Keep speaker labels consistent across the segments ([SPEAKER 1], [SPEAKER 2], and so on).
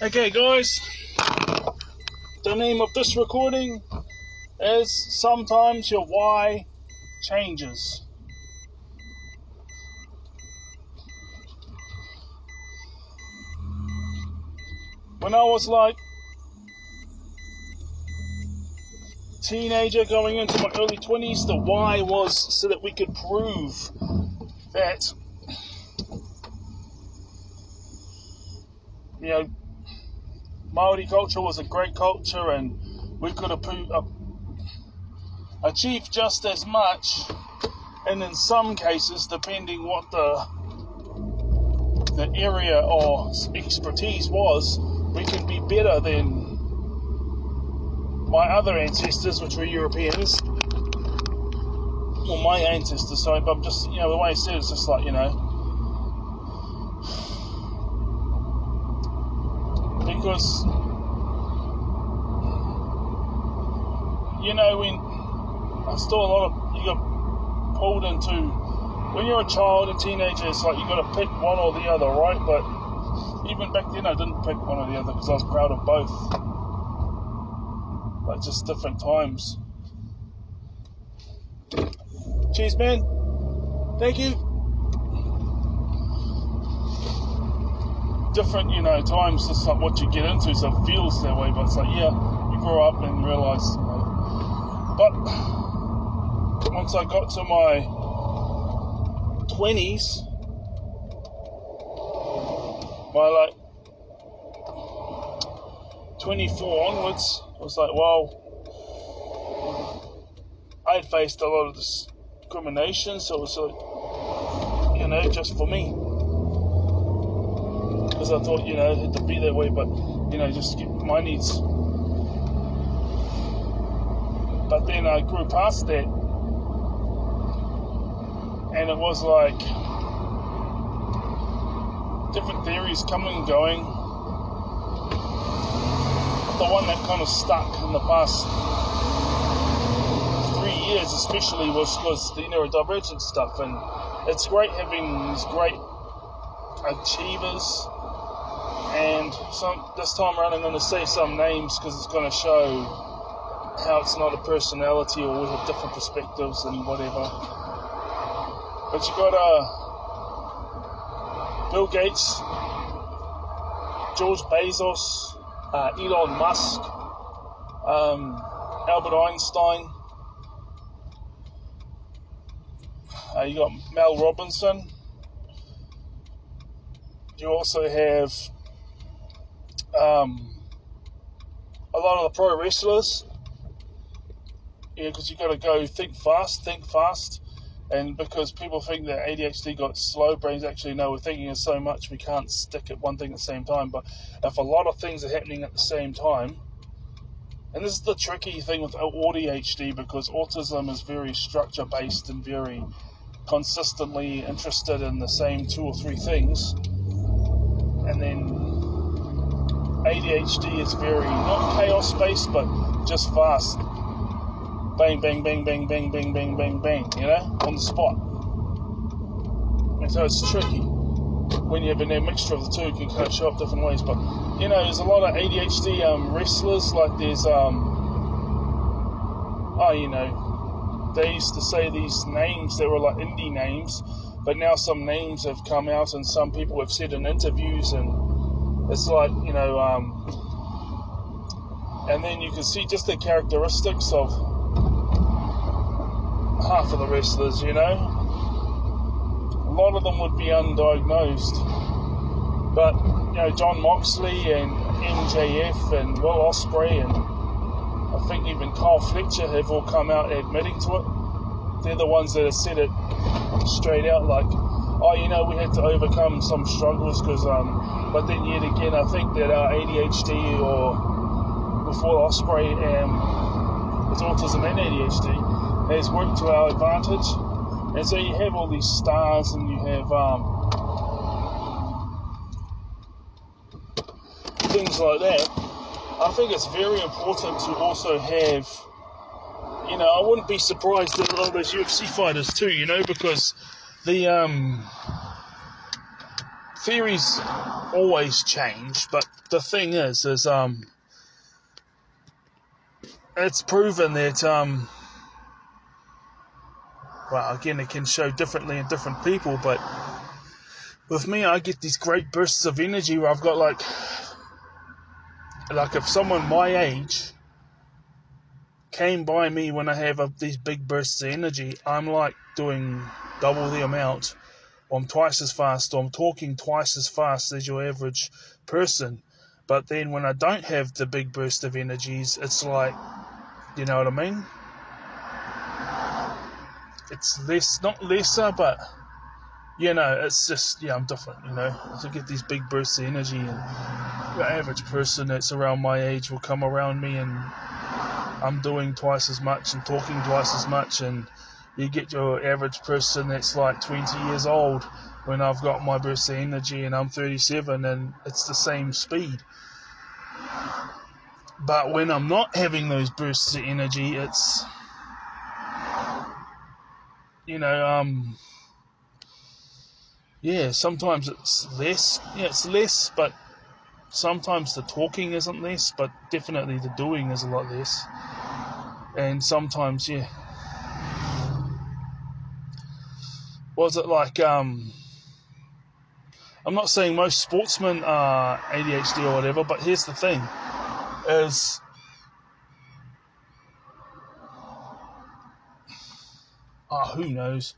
[SPEAKER 1] Okay guys, the name of this recording is Sometimes Your Why Changes. When I was like teenager going into my early 20s, the why was so that we could prove that, you know, Maori culture was a great culture and we could achieve just as much, and in some cases, depending what the area or expertise was, we could be better than my other ancestors, which were Europeans. Well, my ancestors, sorry, but I'm just, the way I said it's just like, because, when still a lot of, you got pulled into, when you're a child and teenager, it's like you got to pick one or the other, right? But even back then I didn't pick one or the other because I was proud of both. But just different times. Cheers, man. Thank you. Different, times, just like what you get into, so it feels that way, but it's like, you grow up and realise, But once I got to my 20s, my 24 onwards, I was like, well, I had faced a lot of discrimination, so it was like, just for me. Because I thought, it had to be that way, but, just to get my needs. But then I grew past that, and it was like different theories coming and going. The one that kind of stuck in the past 3 years especially was the neurodivergent stuff, and it's great having these great achievers, and this time around I'm going to say some names because it's going to show how it's not a personality or we have different perspectives and whatever. But you got Bill Gates, George Bezos, Elon Musk, Albert Einstein. You got Mel Robinson. You also have a lot of the pro wrestlers. Because you got to go think fast, and because people think that ADHD got slow brains, actually no, we're thinking of so much we can't stick at one thing at the same time. But if a lot of things are happening at the same time, and this is the tricky thing with ADHD, because autism is very structure based and very consistently interested in the same 2 or 3 things, and then ADHD is very not chaos based but just fast. Bang, bang, bang, bang, bang, bang, bang, bang, bang, on the spot. And so it's tricky. When you have a mixture of the two, it can kind of show up different ways. But, there's a lot of ADHD wrestlers, like there's, they used to say these names, they were like indie names, but now some names have come out and some people have said in interviews, and it's like, and then you can see just the characteristics of half of the wrestlers, a lot of them would be undiagnosed, but John Moxley and MJF and Will Ospreay and I think even Kyle Fletcher have all come out admitting to it. They're the ones that have said it straight out, like, we had to overcome some struggles because but then yet again I think that our ADHD, or before Ospreay it's autism and ADHD, has worked to our advantage. And so you have all these stars and you have things like that. I think it's very important to also have, I wouldn't be surprised at a lot of those UFC fighters too, because the theories always change, but the thing is it's proven that well, again, it can show differently in different people, but with me, I get these great bursts of energy where I've got like if someone my age came by me when I have these big bursts of energy, I'm like doing double the amount, or I'm twice as fast, or I'm talking twice as fast as your average person. But then when I don't have the big burst of energies, it's like, you know what I mean? It's less, not lesser, but, you know, it's just, yeah, I'm different, you know. To get these big bursts of energy, and the average person that's around my age will come around me and I'm doing twice as much and talking twice as much, and you get your average person that's like 20 years old when I've got my burst of energy and I'm 37, and it's the same speed. But when I'm not having those bursts of energy, it's, you know, yeah, sometimes it's less. Yeah, it's less, but sometimes the talking isn't less, but definitely the doing is a lot less. And sometimes, yeah. Was it like, I'm not saying most sportsmen are ADHD or whatever, but here's the thing, is who knows?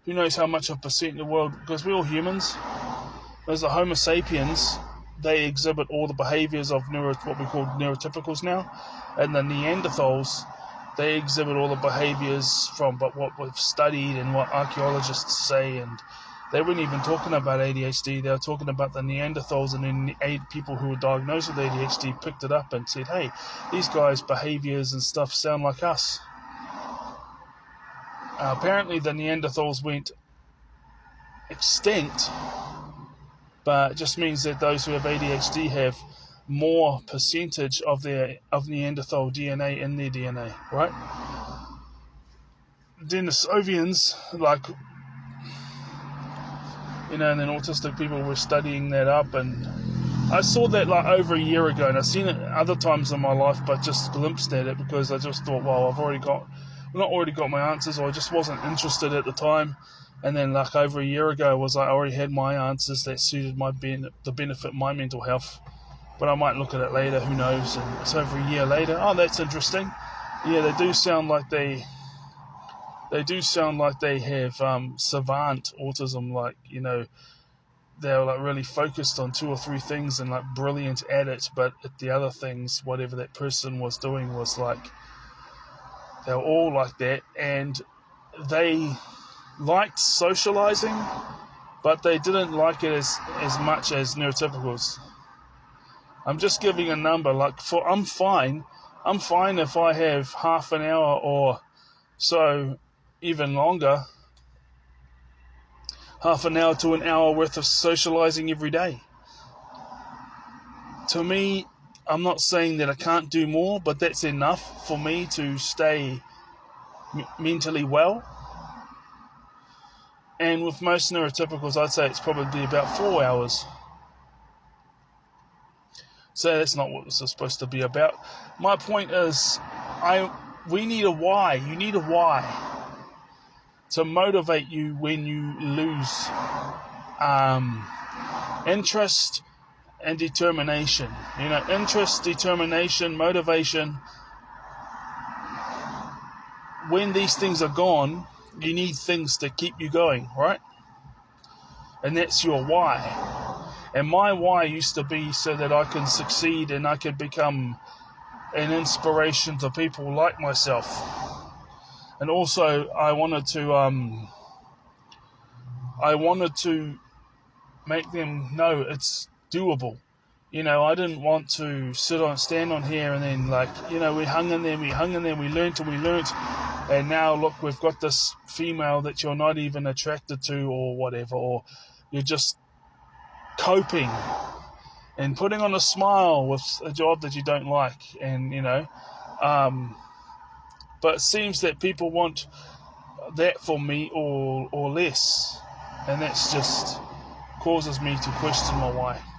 [SPEAKER 1] Who knows how much of percent in the world, because we're all humans. There's the Homo sapiens, they exhibit all the behaviours of what we call neurotypicals now, and the Neanderthals, they exhibit all the behaviours from what we've studied and what archaeologists say, and they weren't even talking about ADHD, they were talking about the Neanderthals, and then people who were diagnosed with ADHD picked it up and said, hey, these guys' behaviours and stuff sound like us. Apparently the Neanderthals went extinct, but it just means that those who have ADHD have more percentage of Neanderthal DNA in their DNA, right? Denisovians, like, you know, and then autistic people were studying that up, and I saw that like over a year ago, and I've seen it other times in my life, but just glimpsed at it because I just thought, well, I've already got my answers, or I just wasn't interested at the time. And then like over a year ago was like I already had my answers that suited the benefit my mental health. But I might look at it later, who knows, and it's over a year later. Oh, that's interesting. Yeah, they do sound like they have savant autism, like, you know, they're like really focused on 2 or 3 things and like brilliant at it, but at the other things, whatever that person was doing was like, they were all like that, and they liked socializing, but they didn't like it as much as neurotypicals. I'm just giving a number, like I'm fine if I have half an hour or so, even longer, half an hour to an hour worth of socializing every day. To me, I'm not saying that I can't do more, but that's enough for me to stay mentally well. And with most neurotypicals, I'd say it's probably about 4 hours. So that's not what this is supposed to be about. My point is, we need a why. You need a why to motivate you when you lose interest and determination. You know, interest, determination, motivation. When these things are gone, you need things to keep you going, right? And that's your why. And my why used to be so that I can succeed and I could become an inspiration to people like myself. And also, I wanted to make them know it's doable. You know, I didn't want to stand on here and then, like, you know, we hung in there, we learnt, and now look, we've got this female that you're not even attracted to or whatever, or you're just coping and putting on a smile with a job that you don't like, and, you know, but it seems that people want that for me or less, and that's just causes me to question my why.